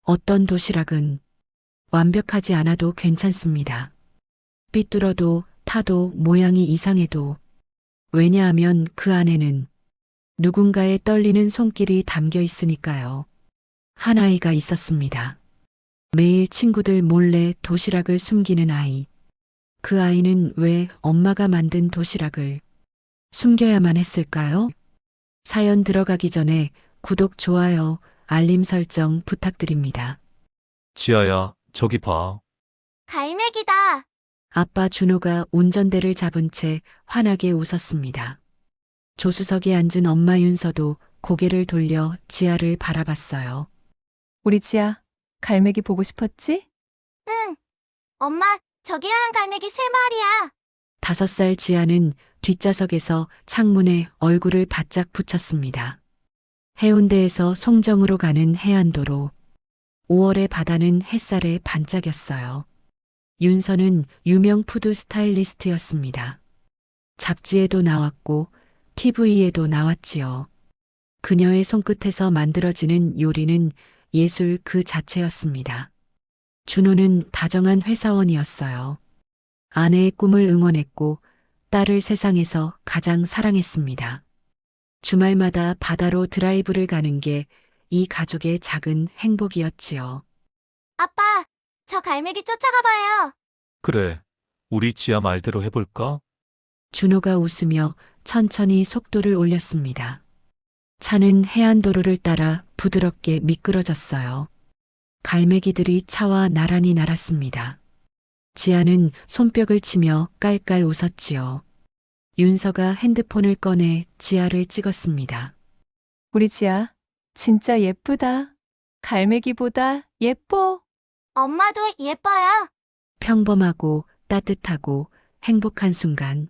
어떤 도시락은 완벽하지 않아도 괜찮습니다. 삐뚤어도 타도 모양이 이상해도 왜냐하면 그 안에는 누군가의 떨리는 손길이 담겨 있으니까요. 한 아이가 있었습니다. 매일 친구들 몰래 도시락을 숨기는 아이. 그 아이는 왜 엄마가 만든 도시락을 숨겨야만 했을까요? 사연 들어가기 전에 구독, 좋아요, 알림 설정 부탁드립니다. 지아야, 저기 봐. 갈매기다. 아빠 준호가 운전대를 잡은 채 환하게 웃었습니다. 조수석에 앉은 엄마 윤서도 고개를 돌려 지아를 바라봤어요. 우리 지아, 갈매기 보고 싶었지? 응. 엄마, 저기 하얀 갈매기 3마리야. 5살 지아는 뒷좌석에서 창문에 얼굴을 바짝 붙였습니다. 해운대에서 송정으로 가는 해안도로. 5월의 바다는 햇살에 반짝였어요. 윤서는 유명 푸드 스타일리스트였습니다. 잡지에도 나왔고 TV에도 나왔지요. 그녀의 손끝에서 만들어지는 요리는 예술 그 자체였습니다. 준호는 다정한 회사원이었어요. 아내의 꿈을 응원했고 딸을 세상에서 가장 사랑했습니다. 주말마다 바다로 드라이브를 가는 게 이 가족의 작은 행복이었지요. 아빠, 저 갈매기 쫓아가 봐요. 그래, 우리 지아 말대로 해볼까? 준호가 웃으며 천천히 속도를 올렸습니다. 차는 해안도로를 따라 부드럽게 미끄러졌어요. 갈매기들이 차와 나란히 날았습니다. 지아는 손뼉을 치며 깔깔 웃었지요. 윤서가 핸드폰을 꺼내 지아를 찍었습니다. 우리 지아, 진짜 예쁘다. 갈매기보다 예뻐. 엄마도 예뻐요. 평범하고 따뜻하고 행복한 순간.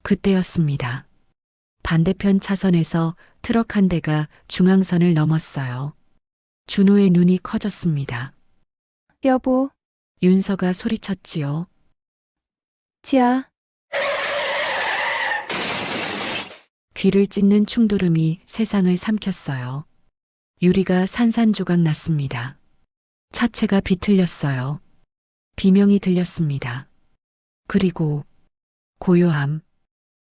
그때였습니다. 반대편 차선에서 트럭 한 대가 중앙선을 넘었어요. 준호의 눈이 커졌습니다. 여보, 윤서가 소리쳤지요. 지아, 귀를 찢는 충돌음이 세상을 삼켰어요. 유리가 산산조각 났습니다. 차체가 비틀렸어요. 비명이 들렸습니다. 그리고 고요함.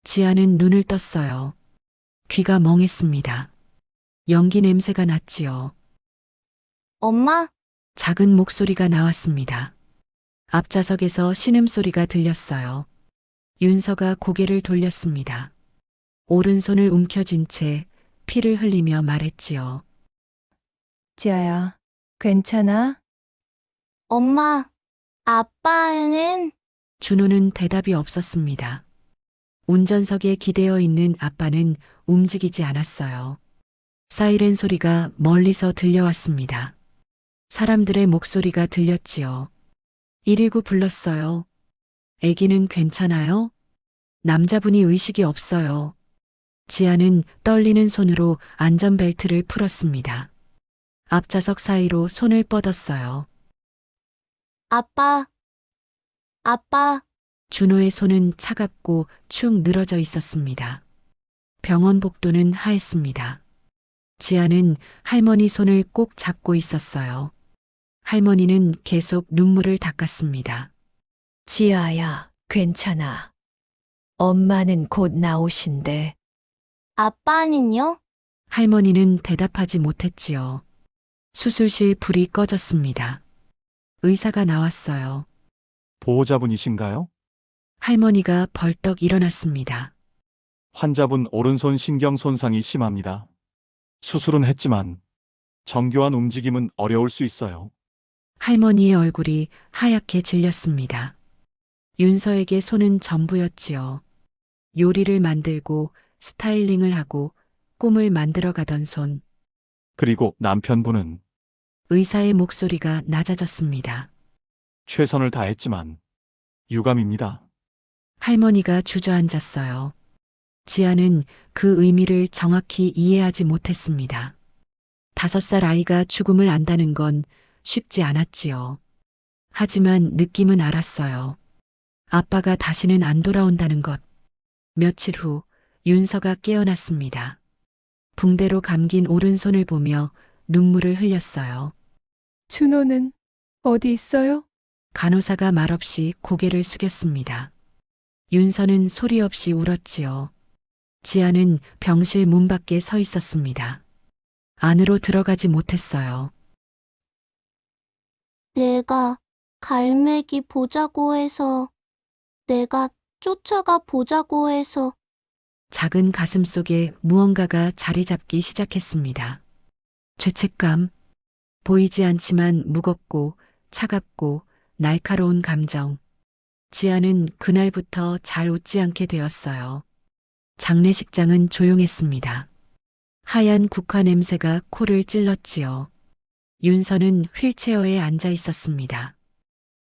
지아는 눈을 떴어요. 귀가 멍했습니다. 연기 냄새가 났지요. 엄마, 작은 목소리가 나왔습니다. 앞좌석에서 신음소리가 들렸어요. 윤서가 고개를 돌렸습니다. 오른손을 움켜쥔 채 피를 흘리며 말했지요. 지아야, 괜찮아? 엄마, 아빠는 준호는 대답이 없었습니다. 운전석에 기대어 있는 아빠는 움직이지 않았어요. 사이렌 소리가 멀리서 들려왔습니다. 사람들의 목소리가 들렸지요. 119 불렀어요. 아기는 괜찮아요? 남자분이 의식이 없어요. 지아는 떨리는 손으로 안전벨트를 풀었습니다. 앞좌석 사이로 손을 뻗었어요. 아빠, 아빠, 준호의 손은 차갑고 축 늘어져 있었습니다. 병원 복도는 하했습니다. 지아는 할머니 손을 꼭 잡고 있었어요. 할머니는 계속 눈물을 닦았습니다. 지아야, 괜찮아. 엄마는 곧 나오신대. 아빠는요? 할머니는 대답하지 못했지요. 수술실 불이 꺼졌습니다. 의사가 나왔어요. 보호자분이신가요? 할머니가 벌떡 일어났습니다. 환자분 오른손 신경 손상이 심합니다. 수술은 했지만 정교한 움직임은 어려울 수 있어요. 할머니의 얼굴이 하얗게 질렸습니다. 윤서에게 손은 전부였지요. 요리를 만들고 스타일링을 하고 꿈을 만들어가던 손. 그리고 남편분은 의사의 목소리가 낮아졌습니다. 최선을 다했지만 유감입니다. 할머니가 주저앉았어요. 지아는 그 의미를 정확히 이해하지 못했습니다. 5살 아이가 죽음을 안다는 건 쉽지 않았지요. 하지만 느낌은 알았어요. 아빠가 다시는 안 돌아온다는 것. 며칠 후 윤서가 깨어났습니다. 붕대로 감긴 오른손을 보며 눈물을 흘렸어요. 준호는 어디 있어요? 간호사가 말없이 고개를 숙였습니다. 윤서는 소리 없이 울었지요. 지아는 병실 문 밖에 서 있었습니다. 안으로 들어가지 못했어요. 내가 갈매기 보자고 해서, 내가 쫓아가 보자고 해서, 작은 가슴 속에 무언가가 자리 잡기 시작했습니다. 죄책감, 보이지 않지만 무겁고 차갑고 날카로운 감정. 지아는 그날부터 잘 웃지 않게 되었어요. 장례식장은 조용했습니다. 하얀 국화 냄새가 코를 찔렀지요. 윤서는 휠체어에 앉아 있었습니다.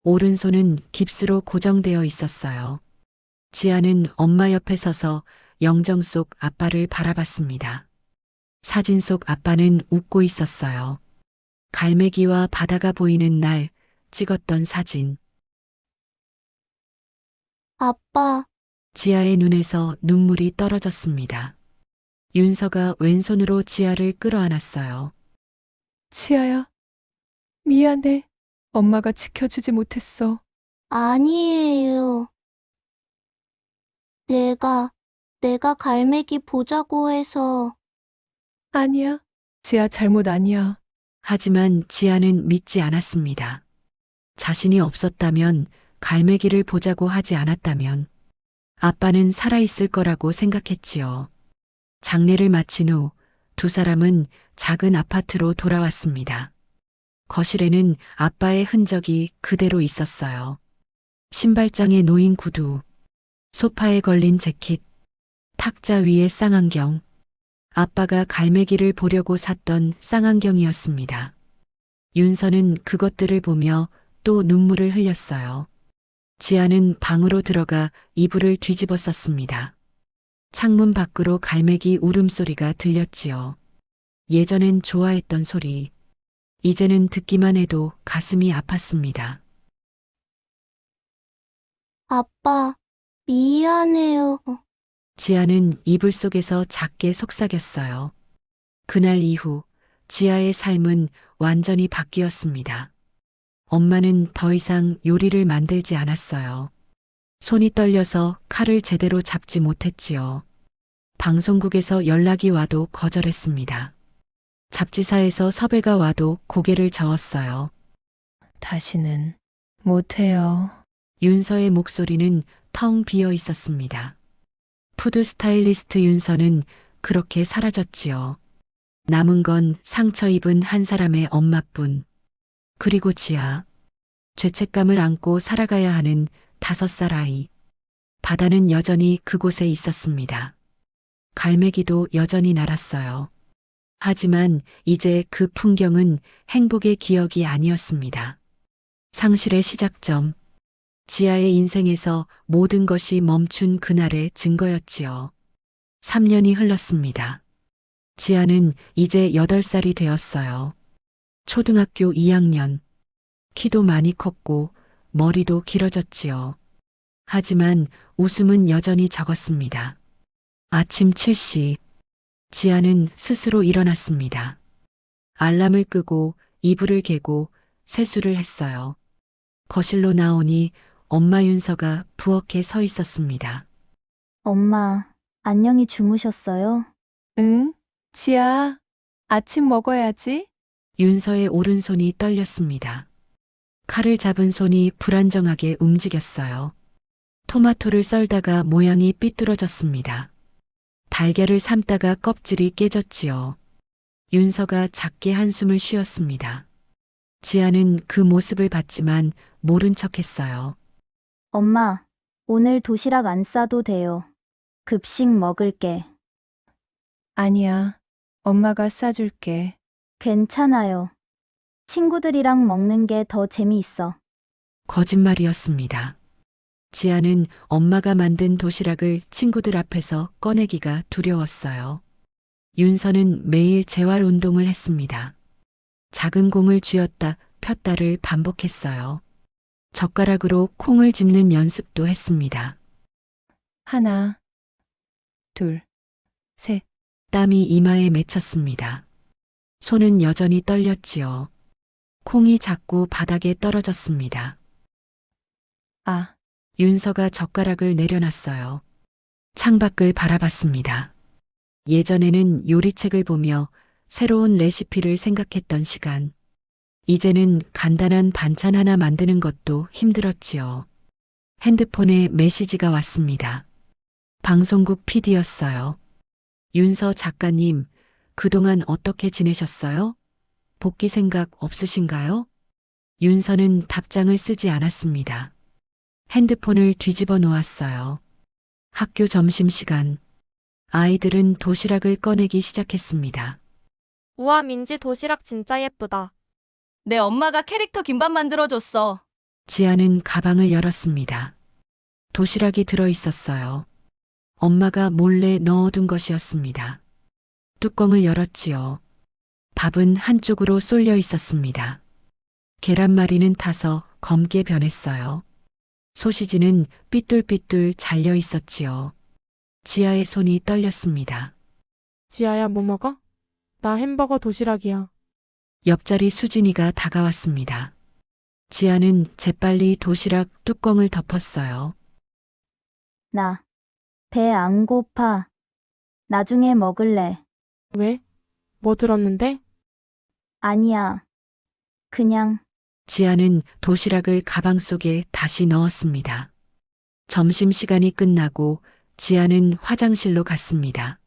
오른손은 깁스로 고정되어 있었어요. 지아는 엄마 옆에 서서 영정 속 아빠를 바라봤습니다. 사진 속 아빠는 웃고 있었어요. 갈매기와 바다가 보이는 날 찍었던 사진. 아빠, 지아의 눈에서 눈물이 떨어졌습니다. 윤서가 왼손으로 지아를 끌어안았어요. 지아야, 미안해. 엄마가 지켜주지 못했어. 아니에요. 내가 갈매기 보자고 해서, 아니야. 지아 잘못 아니야. 하지만 지아는 믿지 않았습니다. 자신이 없었다면, 갈매기를 보자고 하지 않았다면, 아빠는 살아있을 거라고 생각했지요. 장례를 마친 후 두 사람은 작은 아파트로 돌아왔습니다. 거실에는 아빠의 흔적이 그대로 있었어요. 신발장에 놓인 구두, 소파에 걸린 재킷, 탁자 위에 쌍안경. 아빠가 갈매기를 보려고 샀던 쌍안경이었습니다. 윤서는 그것들을 보며 또 눈물을 흘렸어요. 지아는 방으로 들어가 이불을 뒤집어 썼습니다. 창문 밖으로 갈매기 울음소리가 들렸지요. 예전엔 좋아했던 소리. 이제는 듣기만 해도 가슴이 아팠습니다. 아빠, 미안해요. 지아는 이불 속에서 작게 속삭였어요. 그날 이후 지아의 삶은 완전히 바뀌었습니다. 엄마는 더 이상 요리를 만들지 않았어요. 손이 떨려서 칼을 제대로 잡지 못했지요. 방송국에서 연락이 와도 거절했습니다. 잡지사에서 섭외가 와도 고개를 저었어요. 다시는 못해요. 윤서의 목소리는 텅 비어 있었습니다. 푸드 스타일리스트 윤서는 그렇게 사라졌지요. 남은 건 상처 입은 한 사람의 엄마뿐. 그리고 지아. 죄책감을 안고 살아가야 하는 5살 아이. 바다는 여전히 그곳에 있었습니다. 갈매기도 여전히 날았어요. 하지만 이제 그 풍경은 행복의 기억이 아니었습니다. 상실의 시작점. 지아의 인생에서 모든 것이 멈춘 그날의 증거였지요. 3년이 흘렀습니다. 지아는 이제 8살이 되었어요. 초등학교 2학년. 키도 많이 컸고 머리도 길어졌지요. 하지만 웃음은 여전히 적었습니다. 아침 7시. 지아는 스스로 일어났습니다. 알람을 끄고 이불을 개고 세수를 했어요. 거실로 나오니 엄마 윤서가 부엌에 서 있었습니다. 엄마, 안녕히 주무셨어요? 응? 지아, 아침 먹어야지. 윤서의 오른손이 떨렸습니다. 칼을 잡은 손이 불안정하게 움직였어요. 토마토를 썰다가 모양이 삐뚤어졌습니다. 달걀을 삶다가 껍질이 깨졌지요. 윤서가 작게 한숨을 쉬었습니다. 지아는 그 모습을 봤지만 모른 척했어요. 엄마, 오늘 도시락 안 싸도 돼요. 급식 먹을게. 아니야. 엄마가 싸줄게. 괜찮아요. 친구들이랑 먹는 게 더 재미있어. 거짓말이었습니다. 지아는 엄마가 만든 도시락을 친구들 앞에서 꺼내기가 두려웠어요. 윤서는 매일 재활 운동을 했습니다. 작은 공을 쥐었다 폈다를 반복했어요. 젓가락으로 콩을 집는 연습도 했습니다. 하나, 둘, 셋. 땀이 이마에 맺혔습니다. 손은 여전히 떨렸지요. 콩이 자꾸 바닥에 떨어졌습니다. 아, 윤서가 젓가락을 내려놨어요. 창밖을 바라봤습니다. 예전에는 요리책을 보며 새로운 레시피를 생각했던 시간. 이제는 간단한 반찬 하나 만드는 것도 힘들었지요. 핸드폰에 메시지가 왔습니다. 방송국 PD였어요. 윤서 작가님, 그동안 어떻게 지내셨어요? 복귀 생각 없으신가요? 윤서는 답장을 쓰지 않았습니다. 핸드폰을 뒤집어 놓았어요. 학교 점심시간. 아이들은 도시락을 꺼내기 시작했습니다. 우와, 민지 도시락 진짜 예쁘다. 내 엄마가 캐릭터 김밥 만들어줬어. 지아는 가방을 열었습니다. 도시락이 들어 있었어요. 엄마가 몰래 넣어둔 것이었습니다. 뚜껑을 열었지요. 밥은 한쪽으로 쏠려 있었습니다. 계란말이는 타서 검게 변했어요. 소시지는 삐뚤삐뚤 잘려 있었지요. 지아의 손이 떨렸습니다. 지아야, 뭐 먹어? 나 햄버거 도시락이야. 옆자리 수진이가 다가왔습니다. 지아는 재빨리 도시락 뚜껑을 덮었어요. 나 배 안 고파. 나중에 먹을래. 왜? 뭐 들었는데? 아니야. 그냥 지아는 도시락을 가방 속에 다시 넣었습니다. 점심시간이 끝나고 지아는 화장실로 갔습니다.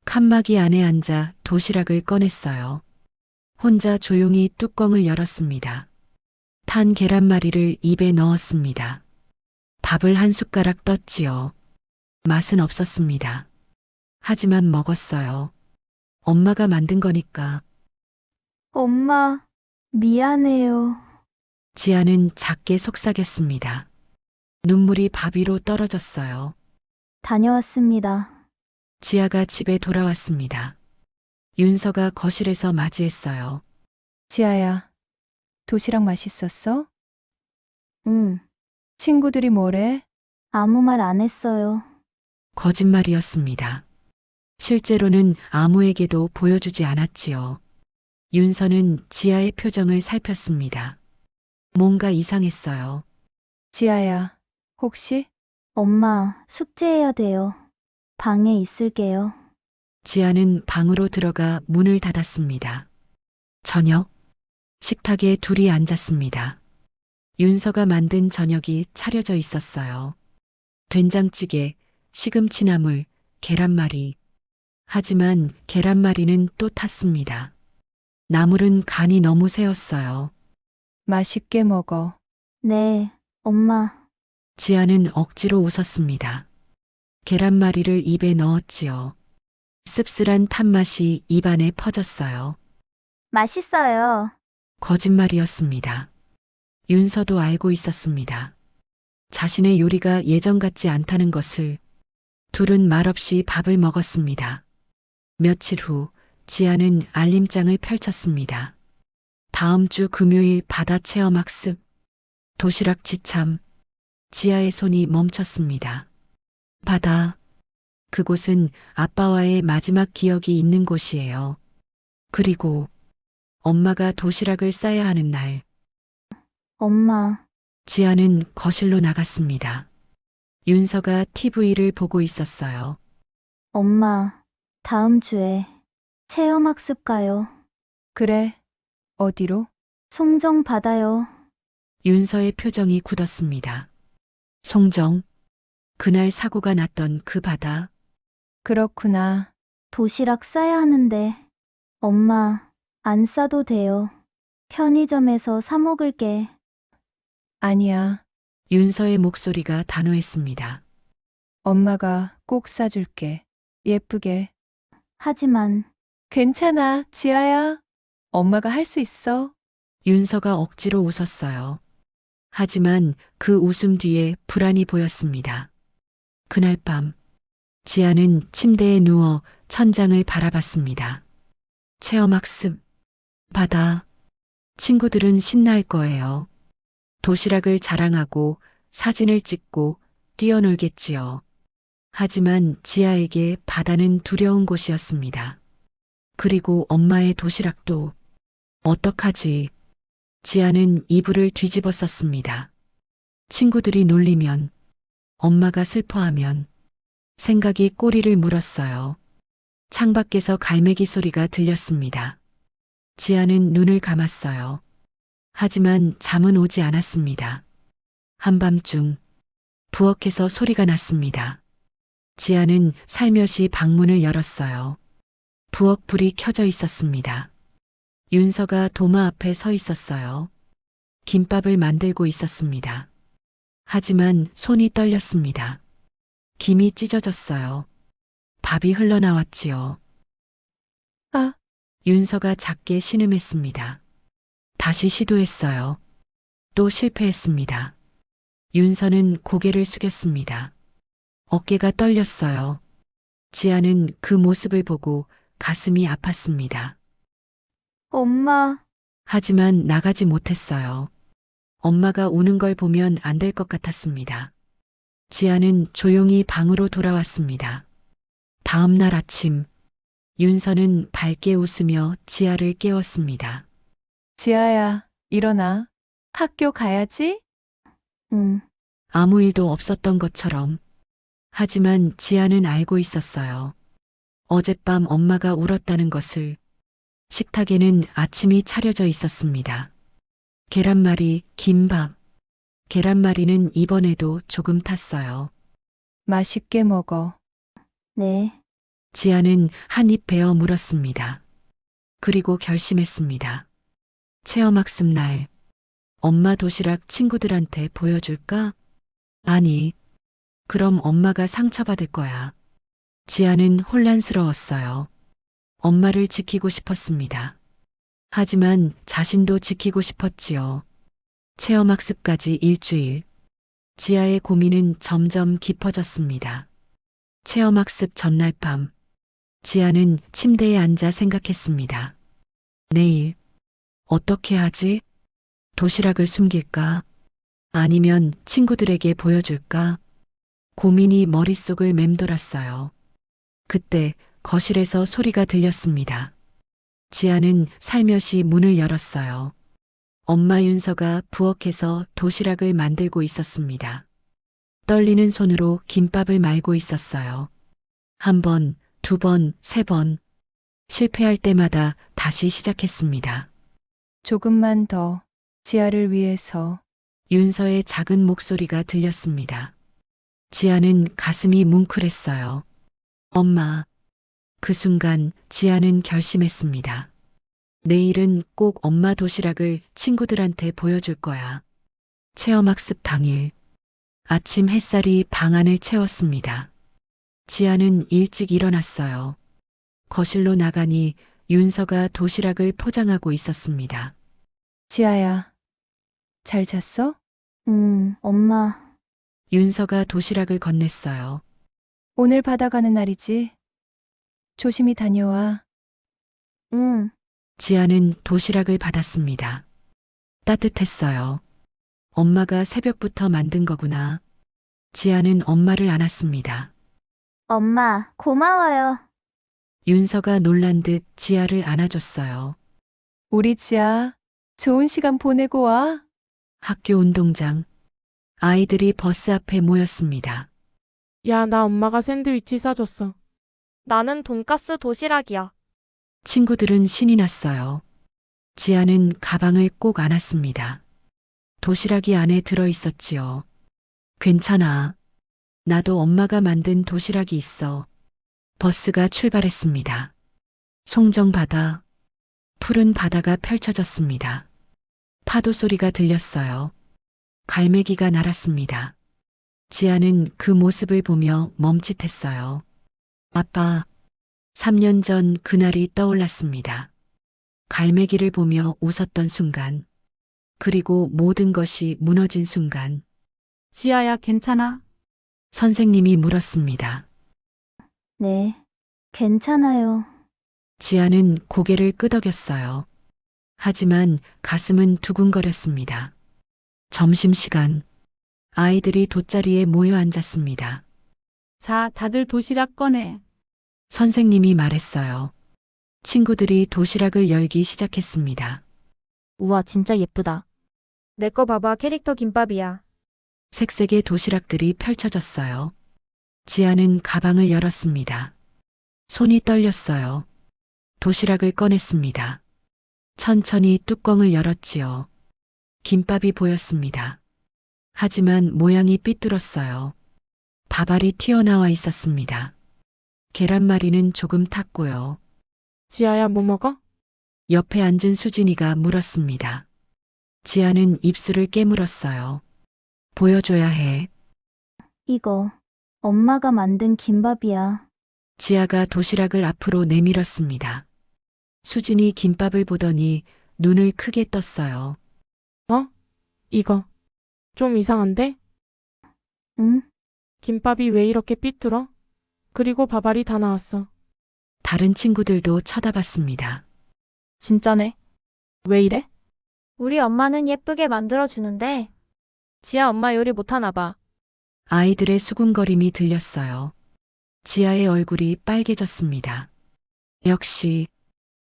칸막이 안에 앉아 도시락을 꺼냈어요. 혼자 조용히 뚜껑을 열었습니다. 탄 계란말이를 입에 넣었습니다. 밥을 한 숟가락 떴지요. 맛은 없었습니다. 하지만 먹었어요. 엄마가 만든 거니까. 엄마, 미안해요. 지아는 작게 속삭였습니다. 눈물이 밥 위로 떨어졌어요. 다녀왔습니다. 지아가 집에 돌아왔습니다. 윤서가 거실에서 맞이했어요. 지아야, 도시락 맛있었어? 응, 친구들이 뭐래? 아무 말 안 했어요. 거짓말이었습니다. 실제로는 아무에게도 보여주지 않았지요. 윤서는 지아의 표정을 살폈습니다. 뭔가 이상했어요. 지아야, 혹시? 엄마, 숙제해야 돼요. 방에 있을게요. 지아는 방으로 들어가 문을 닫았습니다. 저녁, 식탁에 둘이 앉았습니다. 윤서가 만든 저녁이 차려져 있었어요. 된장찌개, 시금치나물, 계란말이. 하지만 계란말이는 또 탔습니다. 나물은 간이 너무 세었어요. 맛있게 먹어. 네, 엄마. 지아는 억지로 웃었습니다. 계란말이를 입에 넣었지요. 씁쓸한 탄맛이 입안에 퍼졌어요. 맛있어요. 거짓말이었습니다. 윤서도 알고 있었습니다. 자신의 요리가 예전 같지 않다는 것을. 둘은 말없이 밥을 먹었습니다. 며칠 후 지아는 알림장을 펼쳤습니다. 다음 주 금요일 바다 체험 학습. 도시락 지참. 지아의 손이 멈췄습니다. 바다. 그곳은 아빠와의 마지막 기억이 있는 곳이에요. 그리고 엄마가 도시락을 싸야 하는 날. 엄마, 지아는 거실로 나갔습니다. 윤서가 TV를 보고 있었어요. 엄마, 다음 주에 체험학습 가요. 그래, 어디로? 송정 바다요. 윤서의 표정이 굳었습니다. 송정. 그날 사고가 났던 그 바다. 그렇구나. 도시락 싸야 하는데. 엄마, 안 싸도 돼요. 편의점에서 사 먹을게. 아니야, 윤서의 목소리가 단호했습니다. 엄마가 꼭 싸줄게. 예쁘게. 하지만 괜찮아, 지아야. 엄마가 할 수 있어. 윤서가 억지로 웃었어요. 하지만 그 웃음 뒤에 불안이 보였습니다. 그날 밤, 지아는 침대에 누워 천장을 바라봤습니다. 체험학습, 바다. 친구들은 신날 거예요. 도시락을 자랑하고 사진을 찍고 뛰어놀겠지요. 하지만 지아에게 바다는 두려운 곳이었습니다. 그리고 엄마의 도시락도. 어떡하지? 지아는 이불을 뒤집어 썼습니다. 친구들이 놀리면, 엄마가 슬퍼하면, 생각이 꼬리를 물었어요. 창밖에서 갈매기 소리가 들렸습니다. 지아는 눈을 감았어요. 하지만 잠은 오지 않았습니다. 한밤중 부엌에서 소리가 났습니다. 지아는 살며시 방문을 열었어요. 부엌 불이 켜져 있었습니다. 윤서가 도마 앞에 서 있었어요. 김밥을 만들고 있었습니다. 하지만 손이 떨렸습니다. 김이 찢어졌어요. 밥이 흘러나왔지요. 아. 윤서가 작게 신음했습니다. 다시 시도했어요. 또 실패했습니다. 윤서는 고개를 숙였습니다. 어깨가 떨렸어요. 지아는 그 모습을 보고 가슴이 아팠습니다. 엄마, 하지만 나가지 못했어요. 엄마가 우는 걸 보면 안 될 것 같았습니다. 지아는 조용히 방으로 돌아왔습니다. 다음 날 아침, 윤서는 밝게 웃으며 지아를 깨웠습니다. 지아야, 일어나. 학교 가야지? 응. 아무 일도 없었던 것처럼. 하지만 지아는 알고 있었어요. 어젯밤 엄마가 울었다는 것을. 식탁에는 아침이 차려져 있었습니다. 계란말이, 김밥. 계란말이는 이번에도 조금 탔어요. 맛있게 먹어. 네. 지아는 한 입 베어 물었습니다. 그리고 결심했습니다. 체험학습 날, 엄마 도시락 친구들한테 보여줄까? 아니, 그럼 엄마가 상처받을 거야. 지아는 혼란스러웠어요. 엄마를 지키고 싶었습니다. 하지만 자신도 지키고 싶었지요. 체험학습까지 일주일. 지아의 고민은 점점 깊어졌습니다. 체험학습 전날 밤, 지아는 침대에 앉아 생각했습니다. 내일, 어떻게 하지? 도시락을 숨길까? 아니면 친구들에게 보여줄까? 고민이 머릿속을 맴돌았어요. 그때 거실에서 소리가 들렸습니다. 지아는 살며시 문을 열었어요. 엄마 윤서가 부엌에서 도시락을 만들고 있었습니다. 떨리는 손으로 김밥을 말고 있었어요. 한 번, 두 번, 세 번. 실패할 때마다 다시 시작했습니다. 조금만 더. 지아를 위해서. 윤서의 작은 목소리가 들렸습니다. 지아는 가슴이 뭉클했어요. 엄마. 그 순간 지아는 결심했습니다. 내일은 꼭 엄마 도시락을 친구들한테 보여줄 거야. 체험학습 당일. 아침 햇살이 방 안을 채웠습니다. 지아는 일찍 일어났어요. 거실로 나가니 윤서가 도시락을 포장하고 있었습니다. 지아야, 잘 잤어? 엄마. 윤서가 도시락을 건넸어요. 오늘 바다 가는 날이지? 조심히 다녀와. 응. 지아는 도시락을 받았습니다. 따뜻했어요. 엄마가 새벽부터 만든 거구나. 지아는 엄마를 안았습니다. 엄마, 고마워요. 윤서가 놀란 듯 지아를 안아줬어요. 우리 지아, 좋은 시간 보내고 와. 학교 운동장. 아이들이 버스 앞에 모였습니다. 야, 나 엄마가 샌드위치 싸줬어. 나는 돈가스 도시락이야. 친구들은 신이 났어요. 지아는 가방을 꼭 안았습니다. 도시락이 안에 들어 있었지요. 괜찮아. 나도 엄마가 만든 도시락이 있어. 버스가 출발했습니다. 송정바다, 푸른 바다가 펼쳐졌습니다. 파도 소리가 들렸어요. 갈매기가 날았습니다. 지아는 그 모습을 보며 멈칫했어요. 아빠, 3년 전 그날이 떠올랐습니다. 갈매기를 보며 웃었던 순간, 그리고 모든 것이 무너진 순간, 지아야, 괜찮아? 선생님이 물었습니다. 네. 괜찮아요. 지아는 고개를 끄덕였어요. 하지만 가슴은 두근거렸습니다. 점심시간, 아이들이 돗자리에 모여 앉았습니다. 자, 다들 도시락 꺼내. 선생님이 말했어요. 친구들이 도시락을 열기 시작했습니다. 우와, 진짜 예쁘다. 내 거 봐봐, 캐릭터 김밥이야. 색색의 도시락들이 펼쳐졌어요. 지아는 가방을 열었습니다. 손이 떨렸어요. 도시락을 꺼냈습니다. 천천히 뚜껑을 열었지요. 김밥이 보였습니다. 하지만 모양이 삐뚤었어요. 밥알이 튀어나와 있었습니다. 계란말이는 조금 탔고요. 지아야, 뭐 먹어? 옆에 앉은 수진이가 물었습니다. 지아는 입술을 깨물었어요. 보여줘야 해. 이거 엄마가 만든 김밥이야. 지아가 도시락을 앞으로 내밀었습니다. 수진이 김밥을 보더니 눈을 크게 떴어요. 이거. 좀 이상한데? 응? 김밥이 왜 이렇게 삐뚤어? 그리고 밥알이 다 나왔어. 다른 친구들도 쳐다봤습니다. 진짜네. 왜 이래? 우리 엄마는 예쁘게 만들어주는데. 지아 엄마 요리 못하나 봐. 아이들의 수군거림이 들렸어요. 지아의 얼굴이 빨개졌습니다. 역시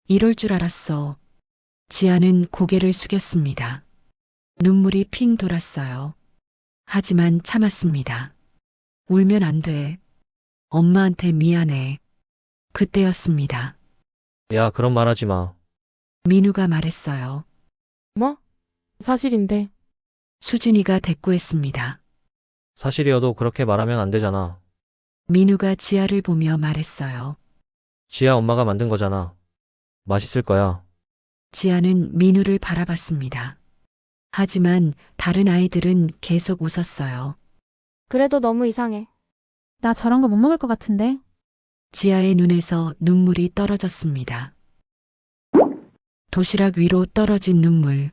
이럴 줄 알았어. 지아는 고개를 숙였습니다. 눈물이 핑 돌았어요. 하지만 참았습니다. 울면 안 돼. 엄마한테 미안해. 그때였습니다. 야, 그런 말 하지 마. 민우가 말했어요. 뭐? 사실인데. 수진이가 대꾸했습니다. 사실이어도 그렇게 말하면 안 되잖아. 민우가 지아를 보며 말했어요. 지아 엄마가 만든 거잖아. 맛있을 거야. 지아는 민우를 바라봤습니다. 하지만 다른 아이들은 계속 웃었어요. 그래도 너무 이상해. 나 저런 거 못 먹을 것 같은데. 지아의 눈에서 눈물이 떨어졌습니다. 도시락 위로 떨어진 눈물.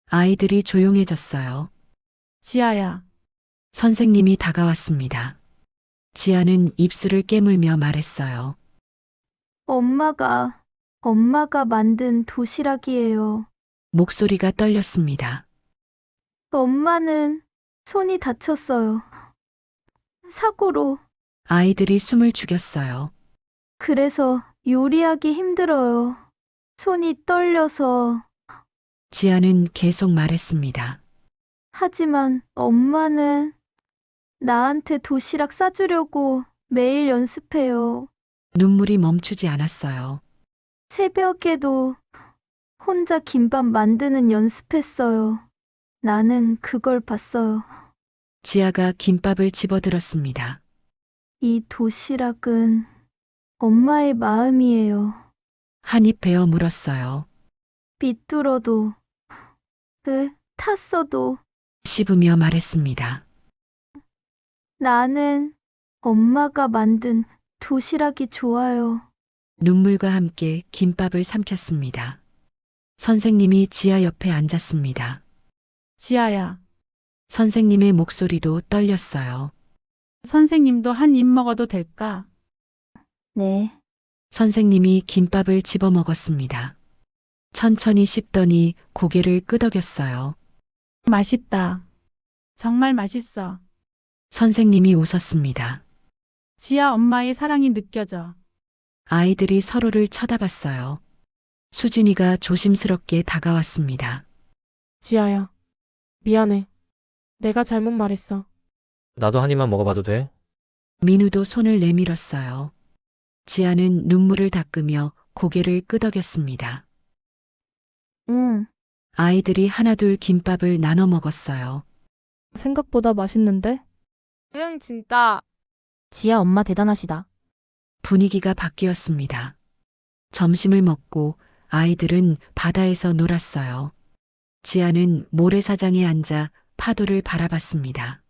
아이들이 조용해졌어요. 지아야, 선생님이 다가왔습니다. 지아는 입술을 깨물며 말했어요. 엄마가 만든 도시락이에요. 목소리가 떨렸습니다. 엄마는 손이 다쳤어요. 사고로. 아이들이 숨을 죽였어요. 그래서 요리하기 힘들어요. 손이 떨려서. 지아는 계속 말했습니다. 하지만 엄마는 나한테 도시락 싸주려고 매일 연습해요. 눈물이 멈추지 않았어요. 새벽에도 혼자 김밥 만드는 연습했어요. 나는 그걸 봤어요. 지아가 김밥을 집어들었습니다. 이 도시락은 엄마의 마음이에요. 한입 베어 물었어요. 삐뚤어도, 탔어도 씹으며 말했습니다. 나는 엄마가 만든 도시락이 좋아요. 눈물과 함께 김밥을 삼켰습니다. 선생님이 지아 옆에 앉았습니다. 지아야, 선생님의 목소리도 떨렸어요. 선생님도 한 입 먹어도 될까? 네. 선생님이 김밥을 집어 먹었습니다. 천천히 씹더니 고개를 끄덕였어요. 맛있다. 정말 맛있어. 선생님이 웃었습니다. 지아 엄마의 사랑이 느껴져. 아이들이 서로를 쳐다봤어요. 수진이가 조심스럽게 다가왔습니다. 지아야. 미안해. 내가 잘못 말했어. 나도 한 입만 먹어봐도 돼? 민우도 손을 내밀었어요. 지아는 눈물을 닦으며 고개를 끄덕였습니다. 응. 아이들이 하나둘 김밥을 나눠 먹었어요. 생각보다 맛있는데? 응, 진짜. 지아 엄마 대단하시다. 분위기가 바뀌었습니다. 점심을 먹고 아이들은 바다에서 놀았어요. 지아는 모래사장에 앉아 파도를 바라봤습니다.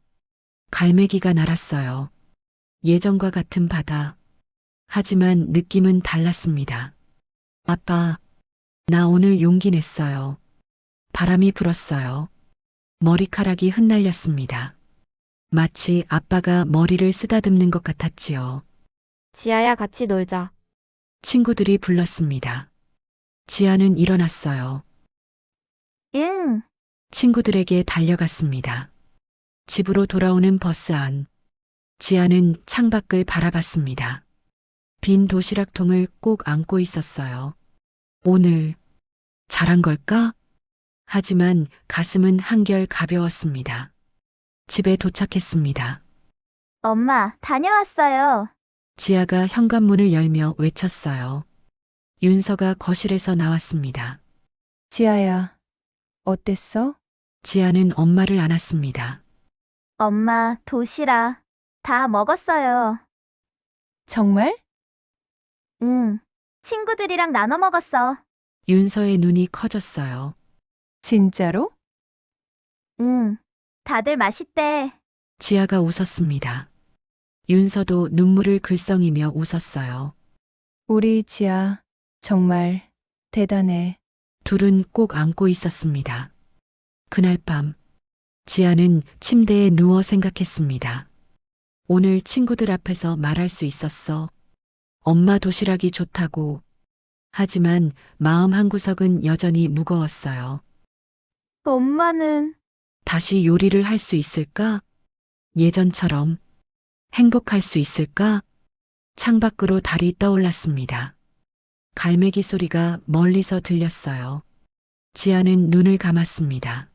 갈매기가 날았어요. 예전과 같은 바다. 하지만 느낌은 달랐습니다. 아빠, 나 오늘 용기 냈어요. 바람이 불었어요. 머리카락이 흩날렸습니다. 마치 아빠가 머리를 쓰다듬는 것 같았지요. 지아야, 같이 놀자. 친구들이 불렀습니다. 지아는 일어났어요. 응. 친구들에게 달려갔습니다. 집으로 돌아오는 버스 안. 지아는 창밖을 바라봤습니다. 빈 도시락통을 꼭 안고 있었어요. 오늘 잘한 걸까? 하지만 가슴은 한결 가벼웠습니다. 집에 도착했습니다. 엄마, 다녀왔어요. 지아가 현관문을 열며 외쳤어요. 윤서가 거실에서 나왔습니다. 지아야, 어땠어? 지아는 엄마를 안았습니다. 엄마, 도시락 다 먹었어요. 정말? 응. 친구들이랑 나눠 먹었어. 윤서의 눈이 커졌어요. 진짜로? 응. 다들 맛있대. 지아가 웃었습니다. 윤서도 눈물을 글썽이며 웃었어요. 우리 지아, 정말 대단해. 둘은 꼭 안고 있었습니다. 그날 밤, 지아는 침대에 누워 생각했습니다. 오늘 친구들 앞에서 말할 수 있었어. 엄마 도시락이 좋다고. 하지만 마음 한구석은 여전히 무거웠어요. 엄마는 다시 요리를 할 수 있을까? 예전처럼 행복할 수 있을까? 창밖으로 달이 떠올랐습니다. 갈매기 소리가 멀리서 들렸어요. 지아는 눈을 감았습니다.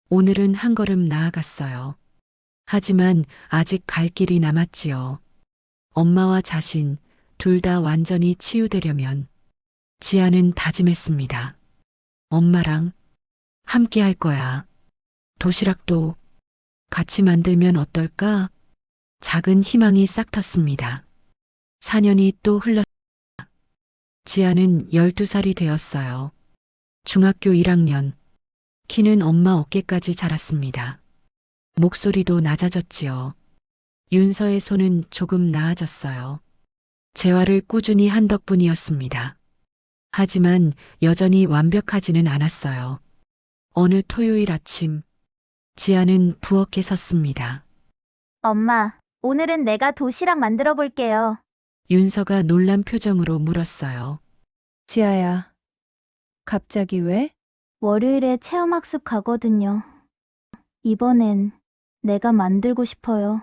오늘은 한 걸음 나아갔어요. 하지만 아직 갈 길이 남았지요. 엄마와 자신 둘 다 완전히 치유되려면 지아는 다짐했습니다. 엄마랑 함께 할 거야. 도시락도 같이 만들면 어떨까? 작은 희망이 싹 텄습니다. 4년이 또 흘렀습니다. 지아는 12살이 되었어요. 중학교 1학년. 키는 엄마 어깨까지 자랐습니다. 목소리도 낮아졌지요. 윤서의 손은 조금 나아졌어요. 재활을 꾸준히 한 덕분이었습니다. 하지만 여전히 완벽하지는 않았어요. 어느 토요일 아침, 지아는 부엌에 섰습니다. 엄마, 오늘은 내가 도시락 만들어 볼게요. 윤서가 놀란 표정으로 물었어요. 지아야, 갑자기 왜? 월요일에 체험학습 가거든요. 이번엔 내가 만들고 싶어요.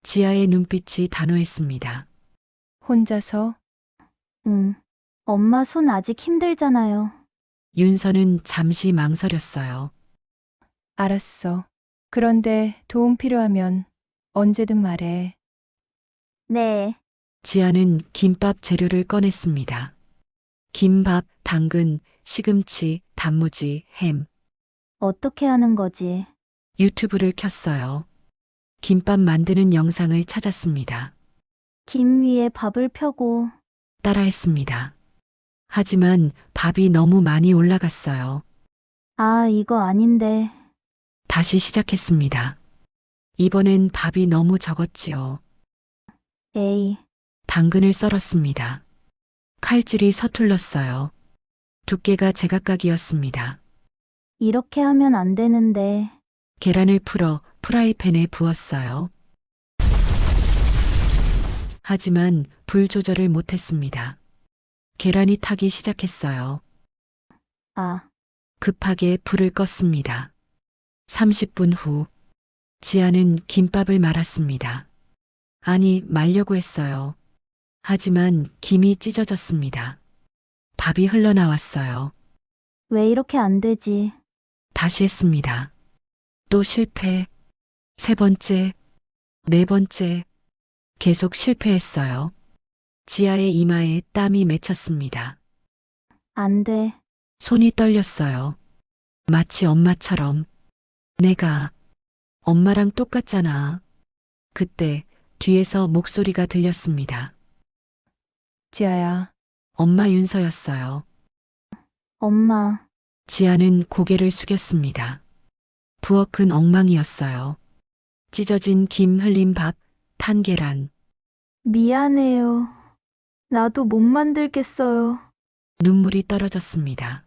지아의 눈빛이 단호했습니다. 혼자서? 응. 엄마 손 아직 힘들잖아요. 윤서는 잠시 망설였어요. 알았어. 그런데 도움 필요하면 언제든 말해. 네. 지아는 김밥 재료를 꺼냈습니다. 김밥, 당근, 시금치, 단무지, 햄. 어떻게 하는 거지? 유튜브를 켰어요. 김밥 만드는 영상을 찾았습니다. 김 위에 밥을 펴고 따라했습니다. 하지만 밥이 너무 많이 올라갔어요. 아, 이거 아닌데. 다시 시작했습니다. 이번엔 밥이 너무 적었지요. 에이, 당근을 썰었습니다. 칼질이 서툴렀어요. 두께가 제각각이었습니다. 이렇게 하면 안 되는데. 계란을 풀어 프라이팬에 부었어요. 하지만 불 조절을 못했습니다. 계란이 타기 시작했어요. 아, 급하게 불을 껐습니다. 30분 후, 지아는 김밥을 말았습니다. 아니, 말려고 했어요. 하지만 김이 찢어졌습니다. 밥이 흘러나왔어요. 왜 이렇게 안 되지? 다시 했습니다. 또 실패. 3번째, 4번째. 계속 실패했어요. 지아의 이마에 땀이 맺혔습니다. 안 돼. 손이 떨렸어요. 마치 엄마처럼. 내가 엄마랑 똑같잖아. 그때 뒤에서 목소리가 들렸습니다. 지아야, 엄마 윤서였어요. 엄마, 지아는 고개를 숙였습니다. 부엌은 엉망이었어요. 찢어진 김 흘린 밥, 탄 계란. 미안해요. 나도 못 만들겠어요. 눈물이 떨어졌습니다.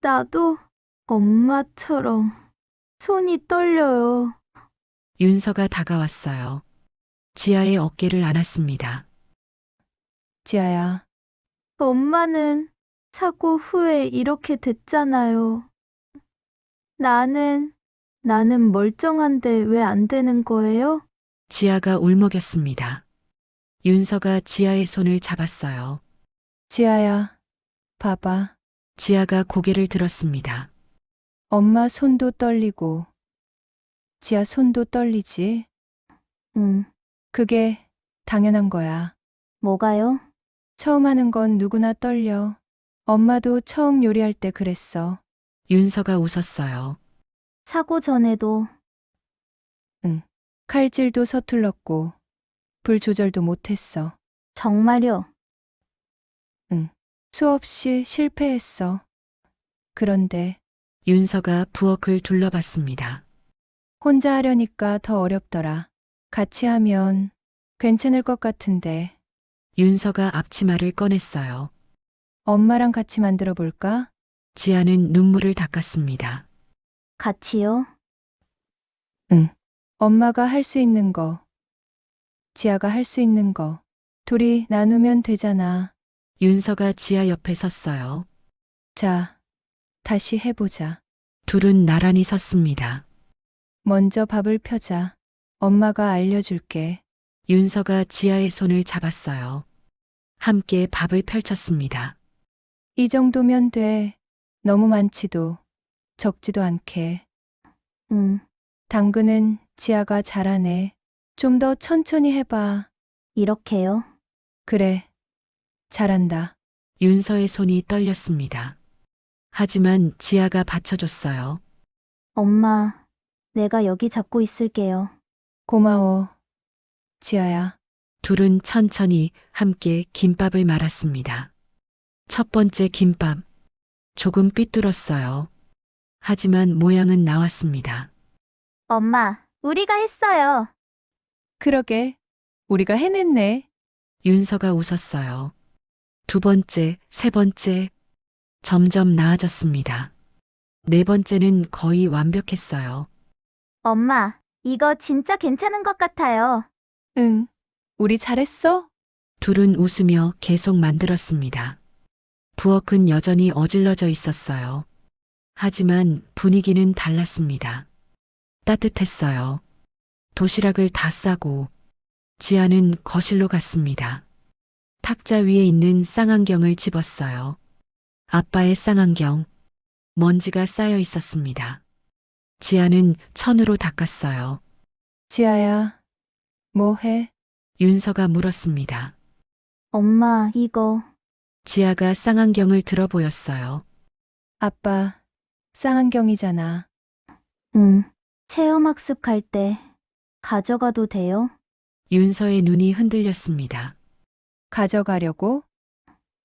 나도 엄마처럼 손이 떨려요. 윤서가 다가왔어요. 지아의 어깨를 안았습니다. 지아야, 엄마는 사고 후에 이렇게 됐잖아요. 나는 멀쩡한데 왜 안 되는 거예요? 지아가 울먹였습니다. 윤서가 지아의 손을 잡았어요. 지아야, 봐봐. 지아가 고개를 들었습니다. 엄마 손도 떨리고, 지아 손도 떨리지? 응, 그게 당연한 거야. 뭐가요? 처음 하는 건 누구나 떨려. 엄마도 처음 요리할 때 그랬어. 윤서가 웃었어요. 사고 전에도 칼질도 서툴렀고, 불 조절도 못했어. 정말요? 수없이 실패했어. 그런데 윤서가 부엌을 둘러봤습니다. 혼자 하려니까 더 어렵더라. 같이 하면 괜찮을 것 같은데, 윤서가 앞치마를 꺼냈어요. 엄마랑 같이 만들어 볼까? 지아는 눈물을 닦았습니다. 같이요? 엄마가 할 수 있는 거, 지아가 할 수 있는 거, 둘이 나누면 되잖아. 윤서가 지아 옆에 섰어요. 자, 다시 해보자. 둘은 나란히 섰습니다. 먼저 밥을 펴자. 엄마가 알려줄게. 윤서가 지아의 손을 잡았어요. 함께 밥을 펼쳤습니다. 이 정도면 돼. 너무 많지도, 적지도 않게. 응, 당근은 지아가 잘하네. 좀 더 천천히 해봐. 이렇게요? 그래, 잘한다. 윤서의 손이 떨렸습니다. 하지만 지아가 받쳐줬어요. 엄마, 내가 여기 잡고 있을게요. 고마워, 지아야. 둘은 천천히 함께 김밥을 말았습니다. 첫 번째 김밥. 조금 삐뚤었어요. 하지만 모양은 나왔습니다. 엄마, 우리가 했어요. 그러게, 우리가 해냈네. 윤서가 웃었어요. 두 번째, 세 번째. 점점 나아졌습니다. 네 번째는 거의 완벽했어요. 엄마, 이거 진짜 괜찮은 것 같아요. 응, 우리 잘했어? 둘은 웃으며 계속 만들었습니다. 부엌은 여전히 어질러져 있었어요. 하지만 분위기는 달랐습니다. 따뜻했어요. 도시락을 다 싸고 지아는 거실로 갔습니다. 탁자 위에 있는 쌍안경을 집었어요. 아빠의 쌍안경. 먼지가 쌓여 있었습니다. 지아는 천으로 닦았어요. 지아야, 뭐 해? 윤서가 물었습니다. 엄마, 이거. 지아가 쌍안경을 들어 보였어요. 아빠, 쌍안경이잖아. 응, 체험학습 갈 때 가져가도 돼요? 윤서의 눈이 흔들렸습니다. 가져가려고?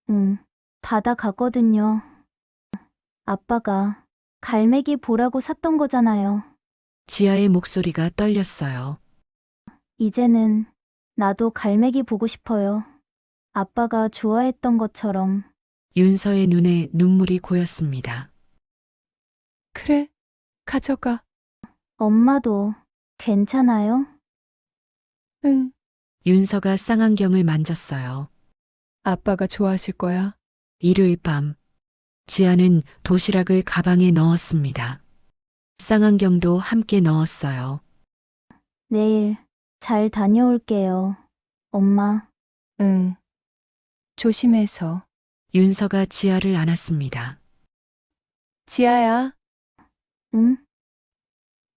응, 받아가거든요. 아빠가 갈매기 보라고 샀던 거잖아요. 지아의 목소리가 떨렸어요. 이제는 나도 갈매기 보고 싶어요. 아빠가 좋아했던 것처럼. 윤서의 눈에 눈물이 고였습니다. 그래, 가져가. 엄마도 괜찮아요? 응, 윤서가 쌍안경을 만졌어요. 아빠가 좋아하실 거야. 일요일 밤, 지아는 도시락을 가방에 넣었습니다. 쌍안경도 함께 넣었어요. 내일 잘 다녀올게요. 엄마. 응, 조심해서. 윤서가 지아를 안았습니다. 지아야, 응?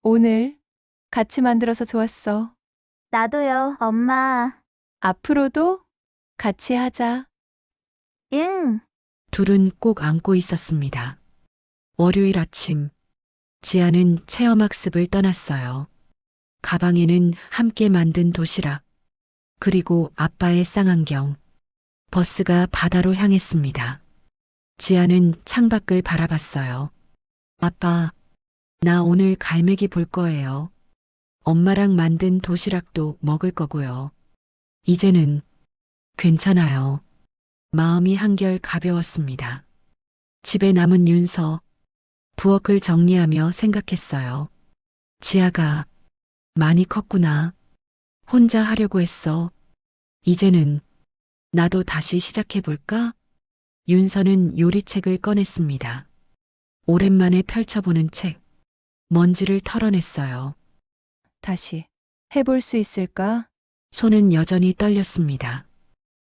오늘 같이 만들어서 좋았어. 나도요, 엄마. 앞으로도 같이 하자. 응. 둘은 꼭 안고 있었습니다. 월요일 아침, 지아는 체험학습을 떠났어요. 가방에는 함께 만든 도시락, 그리고 아빠의 쌍안경. 버스가 바다로 향했습니다. 지아는 창밖을 바라봤어요. 아빠, 나 오늘 갈매기 볼 거예요. 엄마랑 만든 도시락도 먹을 거고요. 이제는 괜찮아요. 마음이 한결 가벼웠습니다. 집에 남은 윤서, 부엌을 정리하며 생각했어요. 지아가 많이 컸구나. 혼자 하려고 했어. 이제는 나도 다시 시작해볼까? 윤서는 요리책을 꺼냈습니다. 오랜만에 펼쳐보는 책. 먼지를 털어냈어요. 다시 해볼 수 있을까? 손은 여전히 떨렸습니다.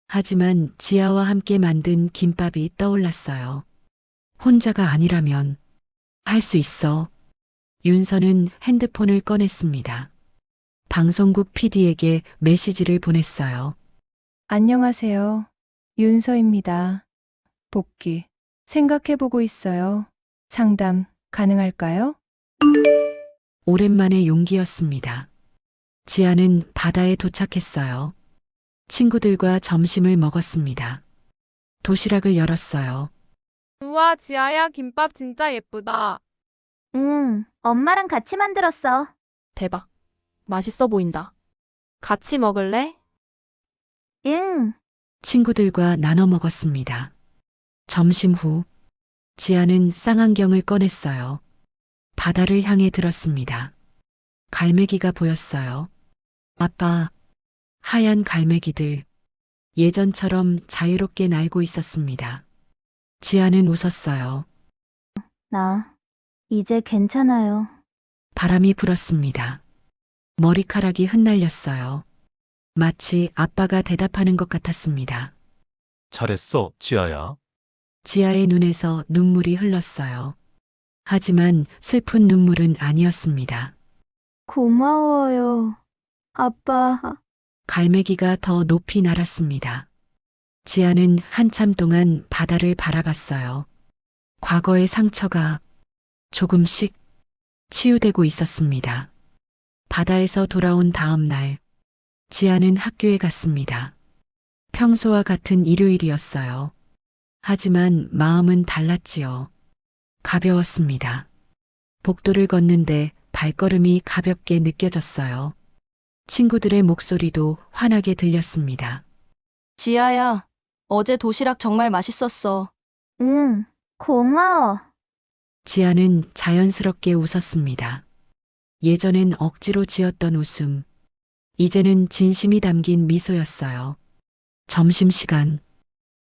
하지만 지아와 함께 만든 김밥이 떠올랐어요. 혼자가 아니라면 할 수 있어. 윤서는 핸드폰을 꺼냈습니다. 방송국 PD에게 메시지를 보냈어요. 안녕하세요. 윤서입니다. 복귀. 생각해보고 있어요. 상담 가능할까요? 오랜만의 용기였습니다. 지아는 바다에 도착했어요. 친구들과 점심을 먹었습니다. 도시락을 열었어요. 우와, 지아야, 김밥 진짜 예쁘다. 응, 엄마랑 같이 만들었어. 대박. 맛있어 보인다. 같이 먹을래? 응, 친구들과 나눠 먹었습니다. 점심 후 지아는 쌍안경을 꺼냈어요. 바다를 향해 들었습니다. 갈매기가 보였어요. 아빠, 하얀 갈매기들 예전처럼 자유롭게 날고 있었습니다. 지아는 웃었어요. 나 이제 괜찮아요. 바람이 불었습니다. 머리카락이 흩날렸어요. 마치 아빠가 대답하는 것 같았습니다. 잘했어, 지아야. 지아의 눈에서 눈물이 흘렀어요. 하지만 슬픈 눈물은 아니었습니다. 고마워요. 아빠. 갈매기가 더 높이 날았습니다. 지아는 한참 동안 바다를 바라봤어요. 과거의 상처가 조금씩 치유되고 있었습니다. 바다에서 돌아온 다음 날, 지아는 학교에 갔습니다. 평소와 같은 일요일이었어요. 하지만 마음은 달랐지요. 가벼웠습니다. 복도를 걷는데 발걸음이 가볍게 느껴졌어요. 친구들의 목소리도 환하게 들렸습니다. 지아야, 어제 도시락 정말 맛있었어. 응, 고마워. 지아는 자연스럽게 웃었습니다. 예전엔 억지로 지었던 웃음, 이제는 진심이 담긴 미소였어요. 점심시간,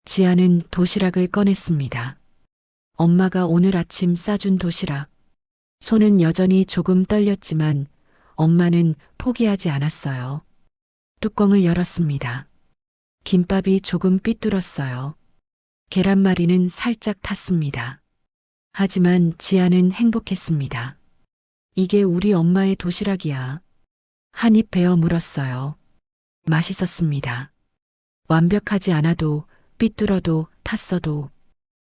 지아는 도시락을 꺼냈습니다. 엄마가 오늘 아침 싸준 도시락. 손은 여전히 조금 떨렸지만 엄마는 포기하지 않았어요. 뚜껑을 열었습니다. 김밥이 조금 삐뚤었어요. 계란말이는 살짝 탔습니다. 하지만 지아는 행복했습니다. 이게 우리 엄마의 도시락이야. 한 입 베어 물었어요. 맛있었습니다. 완벽하지 않아도 삐뚤어도 탔어도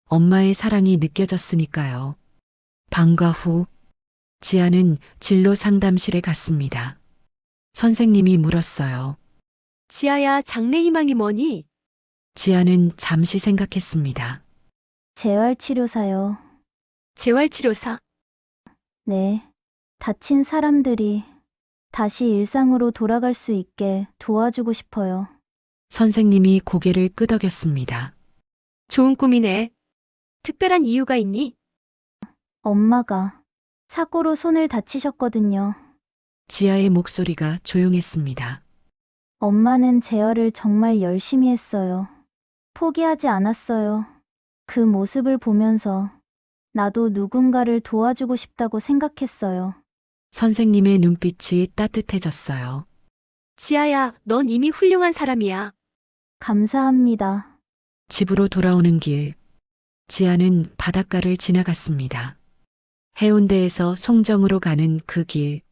엄마의 사랑이 느껴졌으니까요. 방과 후 지아는 진로 상담실에 갔습니다. 선생님이 물었어요. 지아야, 장래 희망이 뭐니? 지아는 잠시 생각했습니다. 재활치료사요. 재활치료사. 네. 다친 사람들이 다시 일상으로 돌아갈 수 있게 도와주고 싶어요. 선생님이 고개를 끄덕였습니다. 좋은 꿈이네. 특별한 이유가 있니? 엄마가 사고로 손을 다치셨거든요. 지아의 목소리가 조용했습니다. 엄마는 재활을 정말 열심히 했어요. 포기하지 않았어요. 그 모습을 보면서 나도 누군가를 도와주고 싶다고 생각했어요. 선생님의 눈빛이 따뜻해졌어요. 지아야, 넌 이미 훌륭한 사람이야. 감사합니다. 집으로 돌아오는 길, 지아는 바닷가를 지나갔습니다. 해운대에서 송정으로 가는 그 길,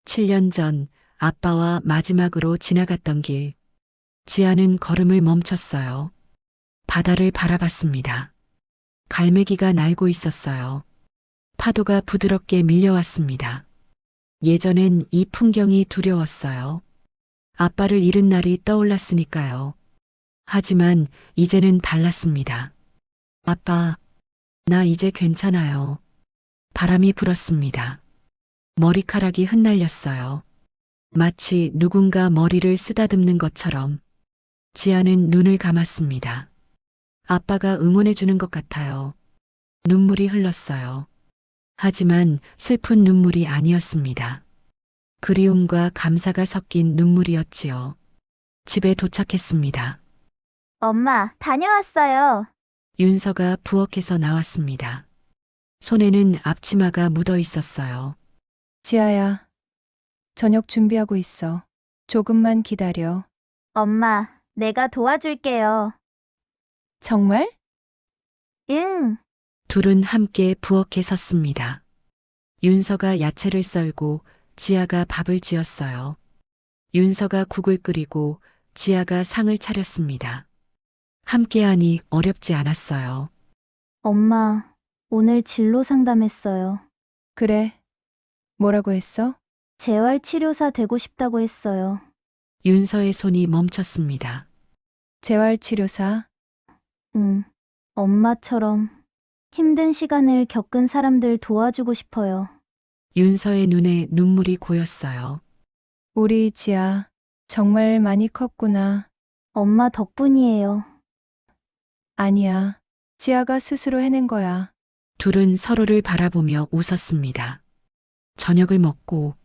7년 전 아빠와 마지막으로 지나갔던 길, 지아는 걸음을 멈췄어요. 바다를 바라봤습니다. 갈매기가 날고 있었어요. 파도가 부드럽게 밀려왔습니다. 예전엔 이 풍경이 두려웠어요. 아빠를 잃은 날이 떠올랐으니까요. 하지만 이제는 달랐습니다. 아빠, 나 이제 괜찮아요. 바람이 불었습니다. 머리카락이 흩날렸어요. 마치 누군가 머리를 쓰다듬는 것처럼 지아는 눈을 감았습니다. 아빠가 응원해주는 것 같아요. 눈물이 흘렀어요. 하지만 슬픈 눈물이 아니었습니다. 그리움과 감사가 섞인 눈물이었지요. 집에 도착했습니다. 엄마, 다녀왔어요. 윤서가 부엌에서 나왔습니다. 손에는 앞치마가 묻어 있었어요. 지아야, 저녁 준비하고 있어. 조금만 기다려. 엄마, 내가 도와줄게요. 정말? 응. 둘은 함께 부엌에 섰습니다. 윤서가 야채를 썰고 지아가 밥을 지었어요. 윤서가 국을 끓이고 지아가 상을 차렸습니다. 함께하니 어렵지 않았어요. 엄마, 오늘 진로 상담했어요. 그래. 뭐라고 했어? 재활치료사 되고 싶다고 했어요. 윤서의 손이 멈췄습니다. 재활치료사? 엄마처럼 힘든 시간을 겪은 사람들 도와주고 싶어요. 윤서의 눈에 눈물이 고였어요. 우리 지아 정말 많이 컸구나. 엄마 덕분이에요. 아니야. 지아가 스스로 해낸 거야. 둘은 서로를 바라보며 웃었습니다. 저녁을 먹고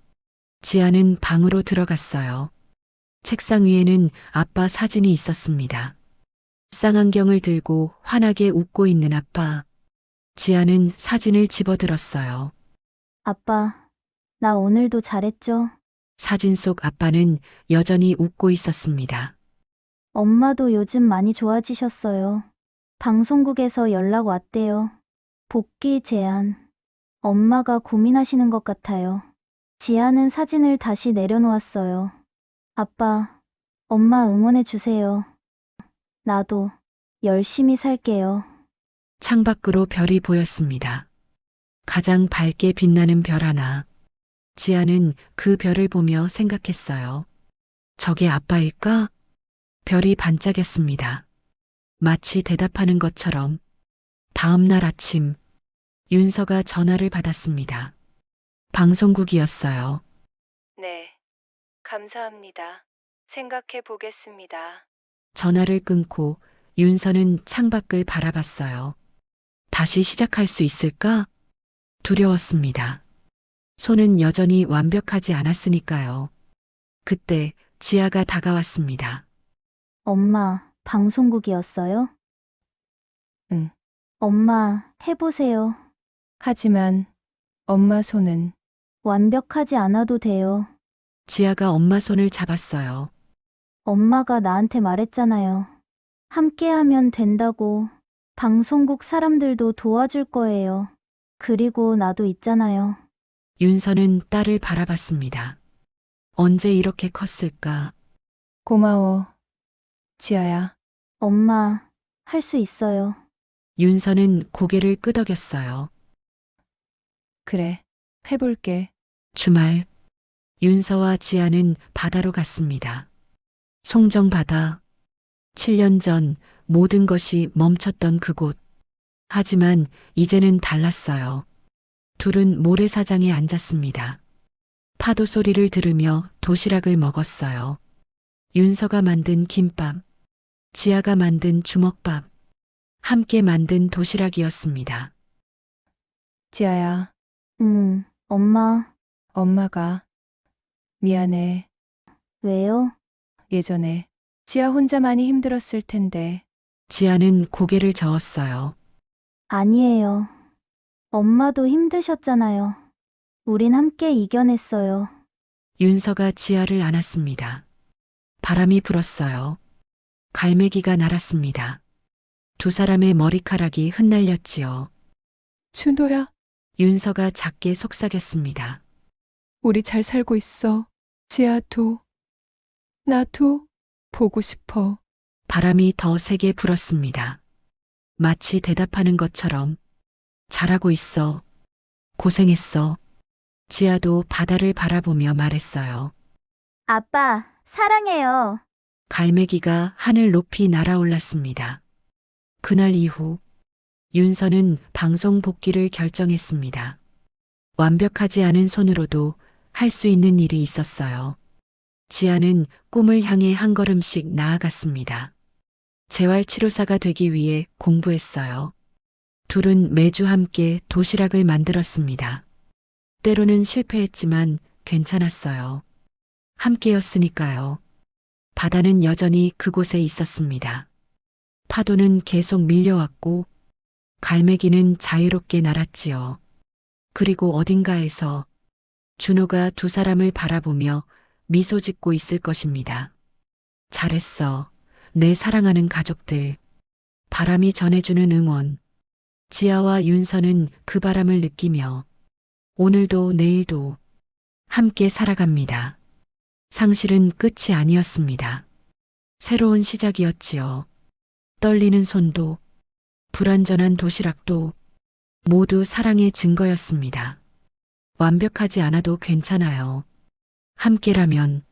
지아는 방으로 들어갔어요. 책상 위에는 아빠 사진이 있었습니다. 쌍안경을 들고 환하게 웃고 있는 아빠. 지아는 사진을 집어들었어요. 아빠, 나 오늘도 잘했죠? 사진 속 아빠는 여전히 웃고 있었습니다. 엄마도 요즘 많이 좋아지셨어요. 방송국에서 연락 왔대요. 복귀 제안. 엄마가 고민하시는 것 같아요. 지아는 사진을 다시 내려놓았어요. 아빠, 엄마 응원해 주세요. 나도 열심히 살게요. 창밖으로 별이 보였습니다. 가장 밝게 빛나는 별 하나. 지아는 그 별을 보며 생각했어요. 저게 아빠일까? 별이 반짝였습니다. 마치 대답하는 것처럼. 다음 날 아침, 윤서가 전화를 받았습니다. 방송국이었어요. 네. 감사합니다. 생각해 보겠습니다. 전화를 끊고 윤서는 창밖을 바라봤어요. 다시 시작할 수 있을까? 두려웠습니다. 손은 여전히 완벽하지 않았으니까요. 그때 지아가 다가왔습니다. 엄마, 방송국이었어요? 응. 엄마, 해보세요. 하지만 엄마 손은 완벽하지 않아도 돼요. 지아가 엄마 손을 잡았어요. 엄마가 나한테 말했잖아요. 함께하면 된다고. 방송국 사람들도 도와줄 거예요. 그리고 나도 있잖아요. 윤서는 딸을 바라봤습니다. 언제 이렇게 컸을까? 고마워. 지아야. 엄마, 할 수 있어요. 윤서는 고개를 끄덕였어요. 그래. 해볼게. 주말, 윤서와 지아는 바다로 갔습니다. 송정바다. 7년 전 모든 것이 멈췄던 그곳. 하지만 이제는 달랐어요. 둘은 모래사장에 앉았습니다. 파도 소리를 들으며 도시락을 먹었어요. 윤서가 만든 김밥, 지아가 만든 주먹밥, 함께 만든 도시락이었습니다. 지아야. 엄마, 엄마가 미안해. 왜요? 예전에 지아 혼자 많이 힘들었을 텐데. 지아는 고개를 저었어요. 아니에요. 엄마도 힘드셨잖아요. 우린 함께 이겨냈어요. 윤서가 지아를 안았습니다. 바람이 불었어요. 갈매기가 날았습니다. 두 사람의 머리카락이 흩날렸지요. 준호야, 윤서가 작게 속삭였습니다. 우리 잘 살고 있어. 지아도, 나도 보고 싶어. 바람이 더 세게 불었습니다. 마치 대답하는 것처럼. 잘하고 있어. 고생했어. 지아도 바다를 바라보며 말했어요. 아빠, 사랑해요. 갈매기가 하늘 높이 날아올랐습니다. 그날 이후 윤서는 방송 복귀를 결정했습니다. 완벽하지 않은 손으로도 할 수 있는 일이 있었어요. 지아는 꿈을 향해 한 걸음씩 나아갔습니다. 재활치료사가 되기 위해 공부했어요. 둘은 매주 함께 도시락을 만들었습니다. 때로는 실패했지만 괜찮았어요. 함께였으니까요. 바다는 여전히 그곳에 있었습니다. 파도는 계속 밀려왔고 갈매기는 자유롭게 날았지요. 그리고 어딘가에서 준호가 두 사람을 바라보며 미소 짓고 있을 것입니다. 잘했어. 내 사랑하는 가족들. 바람이 전해주는 응원. 지아와 윤서는 그 바람을 느끼며 오늘도 내일도 함께 살아갑니다. 상실은 끝이 아니었습니다. 새로운 시작이었지요. 떨리는 손도, 불완전한 도시락도 모두 사랑의 증거였습니다. 완벽하지 않아도 괜찮아요. 함께라면